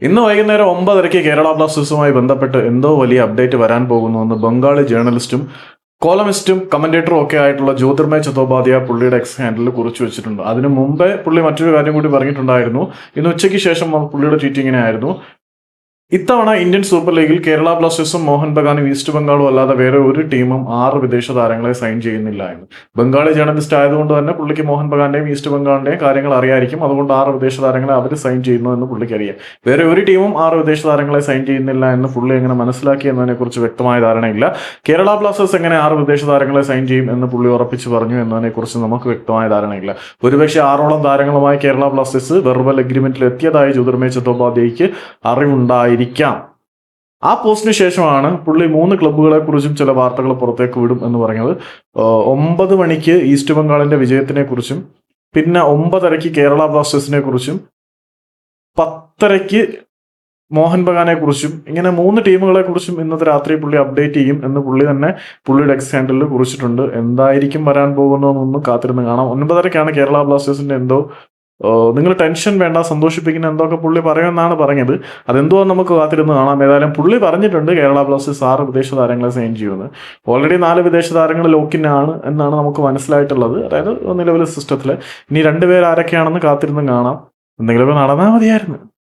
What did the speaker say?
ഇന്ന് വൈകുന്നേരം 9:30 കേരള ബ്ലാസ്റ്റേഴ്സുമായി ബന്ധപ്പെട്ട് എന്തോ വലിയ അപ്ഡേറ്റ് വരാൻ പോകുന്നുവെന്ന് ബംഗാളി ജേർണലിസ്റ്റും കോളമിസ്റ്റും കമന്റേറ്ററും ഒക്കെ ആയിട്ടുള്ള ജ്യോതിർമയ ചതോപാധ്യായ പുള്ളിയുടെ എക്സ് ഹാൻഡിൽ കുറിച്ച് വെച്ചിട്ടുണ്ട്. അതിനു മുമ്പേ പുള്ളി മറ്റൊരു കാര്യം കൂടി പറഞ്ഞിട്ടുണ്ടായിരുന്നു. ഇന്ന് ഉച്ചയ്ക്ക് ശേഷം പുള്ളിയുടെ ട്വീറ്റ് ഇങ്ങനെ ആയിരുന്നു: ഇത്തവണ ഇന്ത്യൻ സൂപ്പർ ലീഗിൽ കേരള ബ്ലാസ്റ്റേഴ്സും മോഹൻ ബഗാനും ഈസ്റ്റ് ബംഗാളും അല്ലാതെ വേറെ ഒരു ടീമും 6 വിദേശ താരങ്ങളെ സൈൻ ചെയ്യുന്നില്ല എന്ന്. ബംഗാളി ജേർണലിസ്റ്റ് ആയതുകൊണ്ട് തന്നെ പുള്ളിക്ക് മോഹൻ ബഗാന്റെയും ഈസ്റ്റ് ബംഗാളിന്റെയും കാര്യങ്ങൾ അറിയായിരിക്കും. അതുകൊണ്ട് 6 വിദേശ താരങ്ങളെ അവർ സൈൻ ചെയ്യുന്നു എന്ന് പുള്ളിക്ക് അറിയാം. വേറെ ഒരു ടീമും 6 വിദേശ താരങ്ങളെ സൈൻ ചെയ്യുന്നില്ല എന്ന് പുള്ളി എങ്ങനെ മനസ്സിലാക്കി എന്നതിനെ കുറിച്ച് വ്യക്തമായ ധാരണയില്ല. കേരള ബ്ലാസ്റ്റേഴ്സ് എങ്ങനെ 6 വിദേശ താരങ്ങളെ സൈൻ ചെയ്യും എന്ന് പുള്ളി ഉറപ്പിച്ച് പറഞ്ഞു എന്നതിനെ കുറിച്ച് നമുക്ക് വ്യക്തമായ ധാരണയില്ല. ഒരുപക്ഷെ 6ഓളം താരങ്ങളുമായി കേരള ബ്ലാസ്റ്റേഴ്സ് വെർബൽ അഗ്രിമെന്റിൽ എത്തിയതായി ജ്യോതിർമയ ചതോപാധ്യായയ്ക്ക് അറിവുണ്ടായിരിക്കാം. ആ പോസ്റ്റിന് ശേഷമാണ് പുള്ളി 3 ക്ലബ്ബുകളെ കുറിച്ചും ചില വാർത്തകൾ പുറത്തേക്ക് വിടും എന്ന് പറഞ്ഞത്. 9 മണിക്ക് ഈസ്റ്റ് ബംഗാളിന്റെ വിജയത്തിനെ കുറിച്ചും, പിന്നെ 9:30 കേരള ബ്ലാസ്റ്റേഴ്സിനെ കുറിച്ചും, 10:30 മോഹൻ ബഗാനെ കുറിച്ചും, ഇങ്ങനെ 3 ടീമുകളെ കുറിച്ചും ഇന്നത്തെ രാത്രി പുള്ളി അപ്ഡേറ്റ് ചെയ്യും എന്ന് പുള്ളി തന്നെ പുള്ളിയുടെ എക്സ് ഹാൻഡിലിൽ കുറിച്ചിട്ടുണ്ട്. എന്തായിരിക്കും വരാൻ പോകുന്നതെന്നൊന്നും കാത്തിരുന്ന് കാണാം. 9:30 കേരള ബ്ലാസ്റ്റേഴ്സിന്റെ എന്തോ നിങ്ങൾ ടെൻഷൻ വേണ്ട, സന്തോഷിപ്പിക്കുന്ന എന്തൊക്കെ പുള്ളി പറയുമെന്നാണ് പറഞ്ഞത്. അതെന്തോ നമുക്ക് കാത്തിരുന്ന് കാണാം. ഏതായാലും പുള്ളി പറഞ്ഞിട്ടുണ്ട് കേരള ബ്ലാസ്റ്റേഴ്സ് 6 വിദേശ താരങ്ങളെ സൈൻ ചെയ്യുമെന്ന്. ഓൾറെഡി 4 വിദേശ താരങ്ങൾ ലോക്കിനാണ് എന്നാണ് നമുക്ക് മനസ്സിലായിട്ടുള്ളത്, അതായത് നിലവിലെ സിസ്റ്റത്തിൽ. ഇനി 2 പേര് ആരൊക്കെയാണെന്ന് കാത്തിരുന്ന് കാണാം. എന്തെങ്കിലുമൊക്കെ നടന്നാൽ മതിയായിരുന്നു.